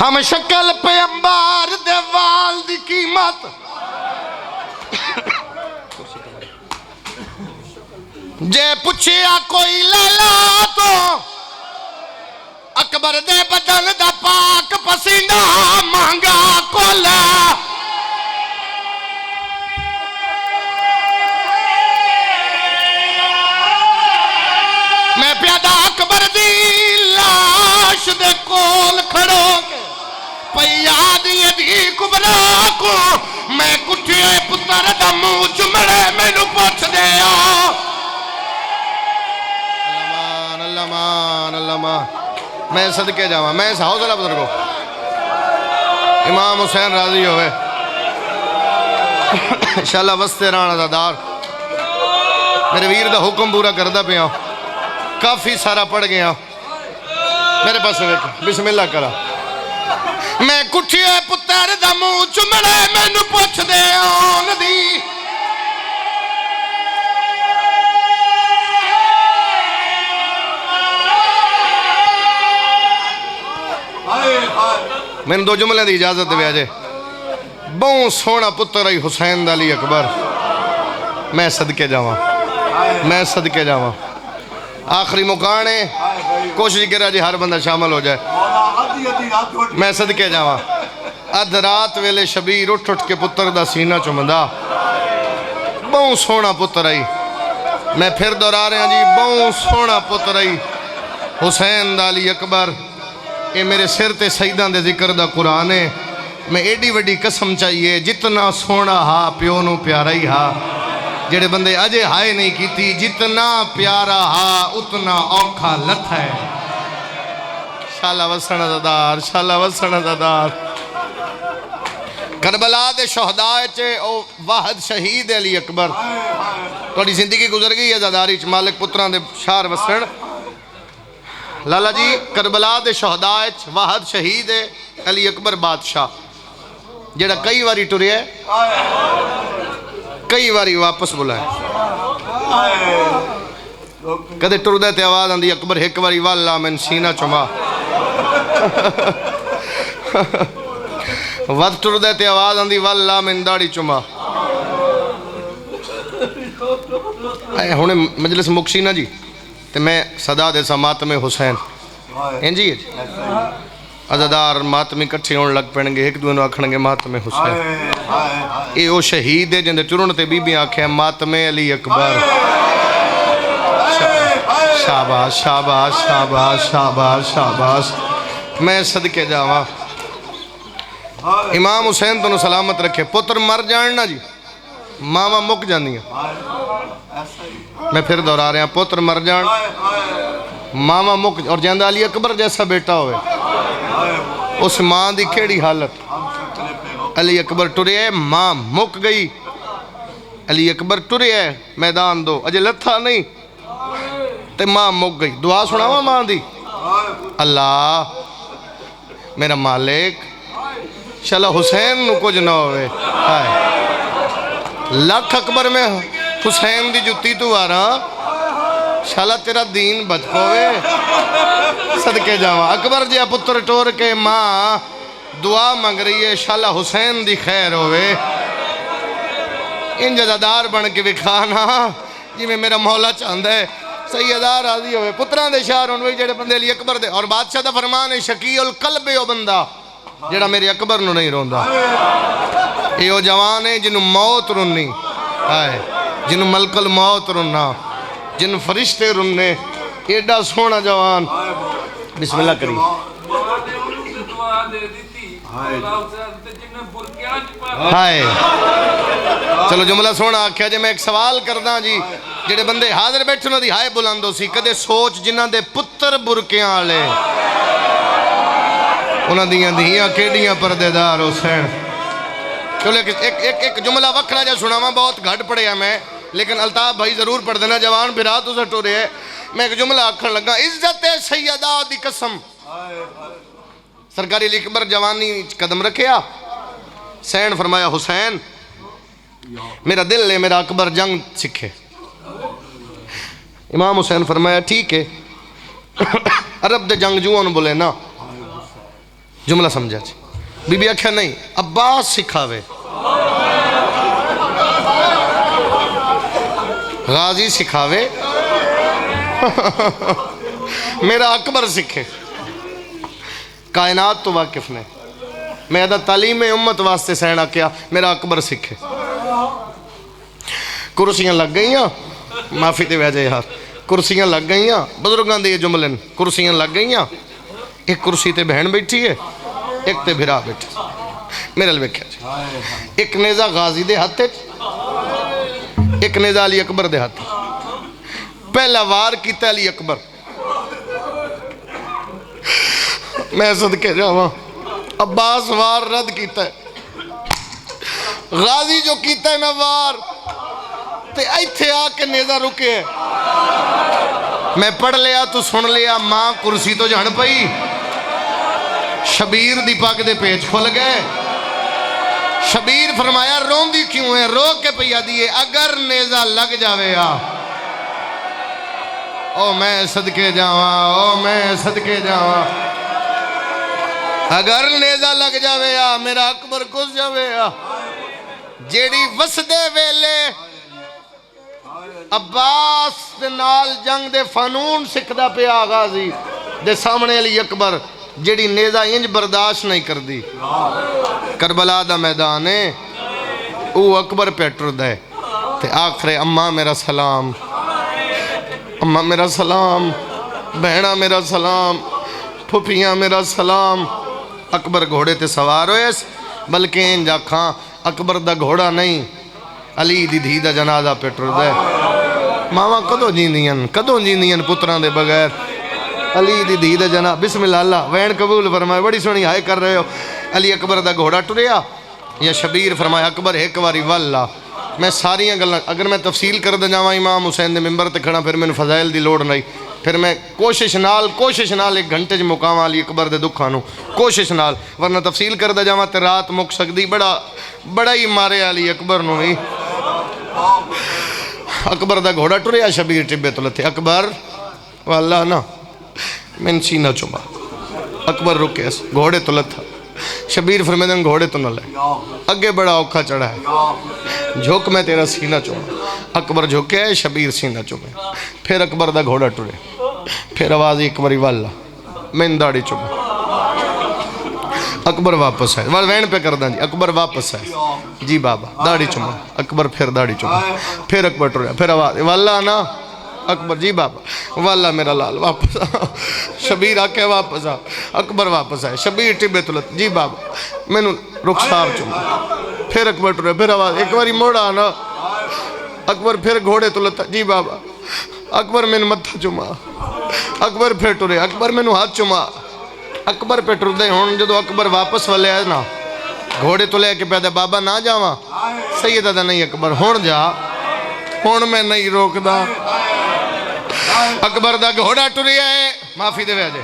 ہم شکل پہ امبار دے وال دی قیمت جے پچھیا کوئی لالا تو اکبر دے بدن دا پاک پسینہ مہنگا کولا میں پیادہ اکبر دی لاش دے کول کھڑو کے پیاد یدی کبرا کو میں کٹھے پتر دا منہ چمڑے میں نو پوچھ دے اللہ مان میں صدقے جاواں میں اس حوصلہ بزرگو امام حسین راضی ہوئے انشاءاللہ وستے رانا دا دار میرے ویر دا حکم پورا کردہ پیا کافی سارا پڑھ گیا میرے پاس بسم اللہ کرا میں کٹھیے پتر دا منہ چمڑے میں نو پوچھ دے آن دی میں نے دو جملے دی اجازت دے آجے بہت سونا پتر آئی حسین علی اکبر میں صدقے جاواں آخری مکانے کوشش کرا جی ہر بندہ شامل ہو جائے میں صدقے جاواں ادھ رات ویلے شبیر اٹھ کے پتر دا سینہ چمندہ بہت سونا پتر آئی میں پھر دورا رہے ہیں جی بہت سونا پتر آئی حسین علی اکبر اے میرے سر تے سیدان دے ذکر دا قرآن ہے میں ایڈی وڈی قسم چاہیے جتنا سونا ہا پیونو پیارا ہی ہا جڑے بندے اجے ہائے نہیں کیتی جتنا پیارا ہا اتنا اوکھا لت ہے شالہ وسنہ دادار کربلا دے شہدائے چے او واحد شہید علی اکبر توڑی زندگی گزر گئی ہے زاداری چ مالک پتران دے شار وسن لالا جی کربلا دے شہدائے چ واحد شہید علی اکبر بادشاہ جڑا کئی واری ٹرے ہے کئی واری واپس بلائے کدے ٹردے تے آواز آندی اکبر ایک واری والا من سینہ چما ود ٹردے تے آواز آندی والا من داڑی چما ہونے مجلس مکشی نا جی تے میں صدا دے سا ماتم حسین انجی ہے جی عزدار ماتمی کٹھے ہون لگ پڑیں گے ایک دوئے نو آکھن گے ماتم حسین اے او شہید ہے جن دے ٹرون تے بی بی آنکھیں ماتم علی اکبر شاباش شاباش شاباش شاباش شاباش میں صدقے جاواں امام حسین تو سلامت رکھے پتر مر جاننا جی ماما مک جانی ہیں میں پھر دورا رہے ہیں پتر مر جان ماما مک اور جیندہ علی اکبر جیسا بیٹا ہوئے اس ماں دی کھیڑی حالت علی اکبر ٹرے ہے ماں مک گئی علی اکبر ٹرے ہے میدان دو اجے لتھا نہیں تے ماں مک گئی دعا سناوا ماں دی اللہ میرا مالک شالہ حسین نو کچھ نہ ہوئے لاکھ اکبر میں حسین دی جتی تو آ رہا شالہ تیرا دین بچ پوے صدقے جاواں اکبر جیا پتر ٹور کے ماں دعا مانگ رہی ہے شالہ حسین دی خیر ہوئے ان جزادار بن کے بکھانا جی میں میرا مولا چاند ہے سیدار راضی ہوئے پتران دے شاہ رونوے جڑے بندے علی اکبر دے اور بادشاہ دا فرمان ہے شقی القلب او بندہ جڑا میرے اکبر نو نہیں روندہ اے او جوان ہے جنہوں موت رونی جنہوں ملک الموت روننا جن فرشتے رننے ایڈا سونا جوان بسم اللہ کریں ہائے چلو جملہ سونا آکھیا جے میں ایک سوال کردہ جی جڑے بندے حاضر بیٹھے نہ دی ہائے بلاندو سی کدے سوچ جنہ دے پتر برکیاں آلے انہاں دیاں دیاں کیڑیاں پردے دار حسین چلو ایک جملہ وکھرا جا سناواں بہت گھٹ پڑے ہیں میں لیکن الطاف بھائی ضرور پڑھ دینا جوان بھرا تو سے ٹورے ہے میں ایک جملہ آکھن لگا عزت سیدہ دی قسم سرکاری علی اکبر جوانی قدم رکھیا سین فرمایا حسین میرا دل ہے میرا اکبر جنگ سکھے امام حسین فرمایا ٹھیک ہے عرب دے جنگ جوان بولے نا جملہ سمجھا جی بی بی آکھیا نہیں عباس سکھاوے غازی سکھاوے میرا اکبر سکھے کائنات تو واقف نے میں ادا تعلیم امت واسطے سہنا کیا میرا اکبر سکھے کرسیاں لگ گئیاں معافی دے وجہ یار کرسیاں لگ گئیاں بزرگاں دے یہ جملن کرسیاں لگ گئیاں ایک کرسی تے بہن بیٹھی ہے ایک تے بھرا بیٹھی میرے لئے کیا جائے ایک نیزہ غازی دے ہاتھ ایک نیزہ علی اکبر دے ہاتھ پہلا وار کیتا علی اکبر میں صدقے جاواں عباس وار رد کیتا ہے غازی جو کیتا ہے نا وار تے ایتھے آ کے نیزہ رکے ہے میں پڑھ لیا تو سن لیا ماں کرسی تو جھڑ پئی شبیر دی پاک دے پیچ کھل گئے شبیر فرمایا رون دی کیوں ہے رو کے پیا دیئے اگر نیزہ لگ جاوے او میں صدقے جاواں او میں صدقے جاواں اگر نیزہ لگ جاوے میرا اکبر کس جاوے جیڑی وسدے ویلے عباس دے نال جنگ دے فانون سکھدا پیا غازی دے سامنے علی اکبر جیڑی نیزہ انج برداشت نہیں کر دی کربلا دا میدان ہے او اکبر پیٹر دے تے آخرے اماں میرا سلام اماں میرا سلام بہنہ میرا سلام پھپیاں میرا سلام اکبر گھوڑے تے سوار ہوئے بلکہ ان جا کھاں اکبر دا گھوڑا نہیں علی دی دھی دا جنازہ پیٹر دے ماما کدو جیندیاں پتران دے بغیر علی دی دھی دا جنازہ بسم اللہ اللہ وین قبول فرمائے بڑی سونی ہائے کر رہے ہو علی اکبر دا گھوڑا ٹریا یا شبیر فرمائے اکبر ایک واری واللہ میں ساریاں گلنا اگر میں تفصیل کر دے جاواں امام حسین دے ممبر تے کھڑا پھر میں فضائل دی لوڑ نہیں پھر میں کوشش نال ایک گھنٹے جو مقام علی اکبر دے دکھانوں کوشش نال ورنہ تفصیل کر دے جاواں تے رات مک سکدی بڑا ہی مارے علی اکبر نو ہی اکبر دا گھوڑا ٹریا شبیر ٹبے تو لتے اکبر واللہ نا میں سینہ چما اکبر رکے گھوڑے تو لتھا شبیر فرمیدن گھوڑے تو نہ لے اگے بڑا اوکھا چڑھا ہے جھوک میں تیرا سینہ چوما اکبر جھوکے ہے شبیر سینہ چومے پھر اکبر دا گھوڑا ٹرے پھر آوازی اکبری واللہ میں داڑی چوما اکبر واپس ہے وین پہ کردہ جی اکبر واپس ہے جی بابا داڑی چوما اکبر پھر داڑی چوما پھر اکبر ٹرے پھر آواز واللہ نا اکبر جی بابا واللہ میرا لال واپس آ شبیر آکے واپس آ اکبر واپس آئے شبیر ٹبے تلت جی بابا میں نو رخسار چوما پھر اکبر ٹرے پھر آواز ایک باری موڑا آنا اکبر پھر گھوڑے تلت جی بابا اکبر میں متھا چوما اکبر پھر ٹرے اکبر میں نو ہاتھ چوما اکبر پہ ٹر دے ہون جدو اکبر واپس والے آئے نا گھوڑے تو لے کے پیدا بابا نہ جاواں سیدہ دا نہیں اکبر ہون جا ہون میں نہیں روک دا اکبر دا گھوڑا ٹریا ہے معافی دے وجہ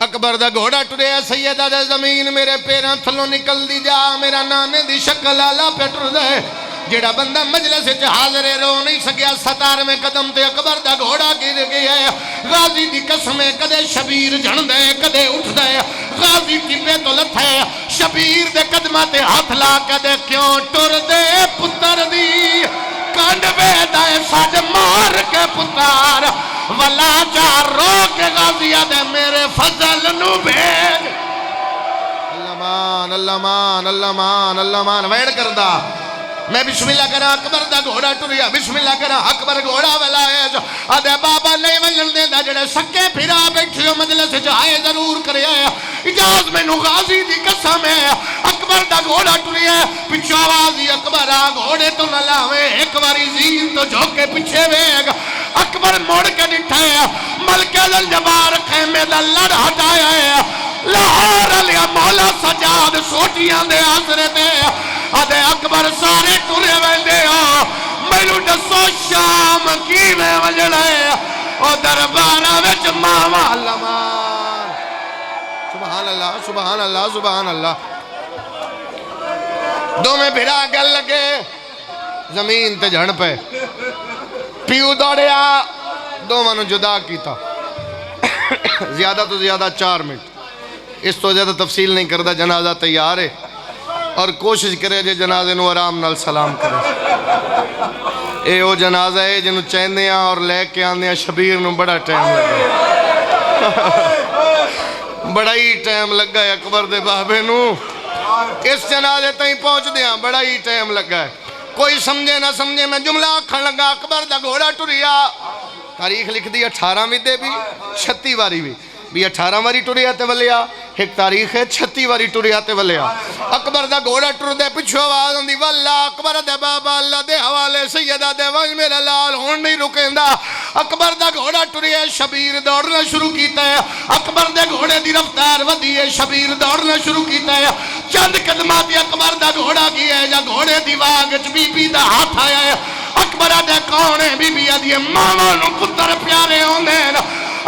اکبر دا گھوڑا ٹریا ہے سیدہ دا زمین میرے پیران تھلوں نکل دی جا میرا نانے دی شکل آلہ پہ ٹر دے جیڑا بندہ مجلس چ حاضر رو نہیں سکیا 17 قدم تے اکبر دا گھوڑا گر گیا ہے غازی دی قسمیں کدے شبیر جھن دے کدے اٹھ دے غازی کی پہ تو لتھ ہے شبیر دے قدمہ تے ہاتھ لا کدے کیوں ٹر دے پتر دی کانڈوے دائے ساج مار کے پتار ولا جا رو کے غازیہ دے میرے فضل نو بھیج اللہ مان اللہ مان اللہ مان اللہ مان ویڑ کردہ میں بسم اللہ کرا اکبر دا گھوڑا ٹریا بسم اللہ کرا اکبر گھوڑا ویلا ہے جو آدھے بابا نہیں ونجن دے دا جڑے سکے پھرا بیٹھیو مجلس جائے ضرور کریا ہے اجاز میں نو غازی دی قسم ہے اکبر دا گھوڑا ٹریا ہے پچھو آوازی اکبر آ گھوڑے تو نہ لاوے ایک باری زیر تو جھوکے پچھے ویگ اکبر موڑ کے ڈٹھا ہے ملکہ دلجبار خیمے دا لڑ ہٹایا ہے لاہور علیہ مولا سجاد سوٹیاں دے آسرے دے آدھے اکبر سارے ٹورے ویندے ہو میلو دسو شام کی میں وجڑے او دربارہ وچ ماما اللہ مان سبحان اللہ سبحان اللہ سبحان اللہ دو میں بھیڑا گل لگے زمین تے جھڑ پہ پیو دوڑیا دو منو جدا کیتا زیادہ تو زیادہ 4 منٹ اس تو زیادہ تفصیل نہیں کرتا، جنازہ تیار ہے اور کوشش کرے جے جنازے نو آرام نال سلام کرے۔ اے او جنازہ ہے جنہوں چاہندے ہیں اور لے کے آندے ہیں شبیر نو بڑا ٹائم لگا، بڑا ہی ٹائم لگا ہے اکبر دے بابے نو، اس جنازے تائیں پہنچ دیاں بڑا ہی ٹائم لگا ہے۔ کوئی سمجھے نہ سمجھے میں جملہ آکھن لگا، اکبر دا گھوڑا ٹریا، تاریخ لکھ دی 18 بھی دے بھی 36 واری بھی 18 واری ٹریا تے ولیا، ایک تاریخ ہے 36 واری ٹریا تے ولیا۔ اکبر دا گھوڑا ٹر دے پچھو آواز ہوندی، واللہ اکبر دے بابا اللہ دے حوالے سیدہ دے وج میرا لال ہون نہیں رکیندا۔ اکبر دا گھوڑا ٹریا، شبیر دوڑنا شروع کیتا ہے، اکبر دے گھوڑے دی رفتار ودی ہے، شبیر دوڑنا شروع کیتا ہے۔ چند قدمات اکبر دا گھوڑا گیا ہے، جا گھوڑے دی واگچ بی بی دا ہاتھ آیا ہے۔ اکبر دے کونے بی بی دی ماما نو پتر پیارے ہوندے،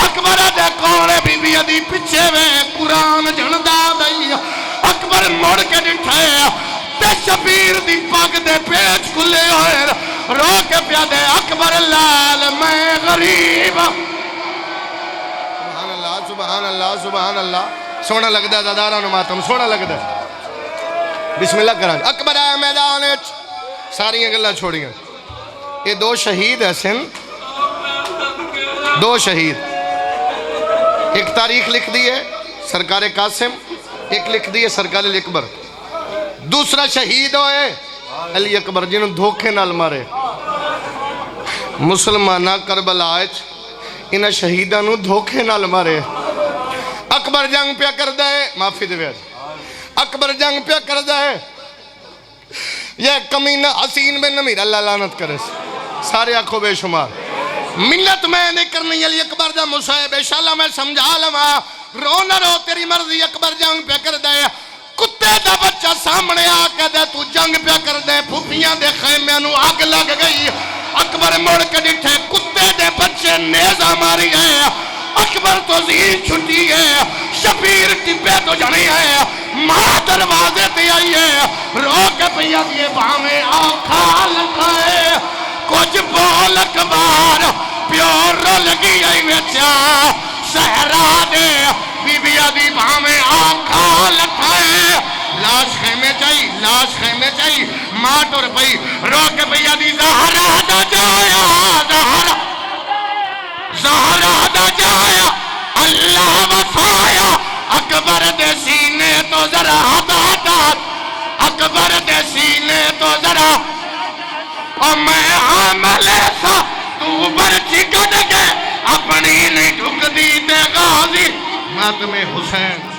اکبر دے کونے بی بی دی پچھے وے قرآن جھندا دئی۔ اکبر مڑ کے ڈٹھے تے شبیر دی پگ دے پیچ کھلے ہوئے، رو کے پیا دے اکبر لال میں غریب۔ سبحان اللہ سبحان اللہ سبحان اللہ، سونا لگدا ہے زادارہ نو ماتم، سونا لگدا ہے۔ بسم اللہ کران اکبر آئے میدان وچ، ساری گلاں چھوڑیاں۔ یہ دو شہید ہیں سن، دو شہید، ایک تاریخ لکھ دی ہے سرکار قاسم، ایک لکھ دی ہے سرکار علی اکبر۔ دوسرا شہید ہوئے علی اکبر جنہوں دھوکے نال مارے۔ مسلمانہ کربلا آج انہا شہیدانوں دھوکے نال مارے۔ اکبر جنگ پیا کر دے، معافی دے بیاد، اکبر جنگ پیا کر دے، یہ کمینہ حسین بن نمیر اللہ لعنت کرے، سارے آنکھوں بے شمار۔ منت میں نے کرنی علی اکبر دا مصائب انشاءاللہ میں سمجھا لما، رو نہ رو تیری مرضی، اکبر جنگ پہ کر دے۔ کتے دا بچہ سامنے آکے دے تو جنگ پہ کر دے، پھوپیاں دے خیمے نو آگ لگ گئی۔ اکبر مڑ کے ڈٹھے، کتے دے بچے نیزہ ماری ہے، اکبر تو زین چھٹی ہے، شبیر ٹپے تو جڑی ہے، ماں دروازے تے آئی ہے، رو کے پیا دیے بھامے آکھا لکھائے، کچھ بول اکبار پیور لگی آئی ویچا، سہرا دے بی بی آدھی بھامے آنکھا لکھائے، لاش خیمے چاہی، لاش خیمے چاہی، ماں ٹور پئی، رو کے بی آدھی زہرا دا جایا، زہرا دا جایا، اللہ وفایا، اکبر دے سینے تو ذرا ہدادات، اکبر دے سینے تو ذرا، اور میں عاملے سا تو برچی کٹ گئے، اپنی نہیں ٹھک دی تے غازی ماتم حسین۔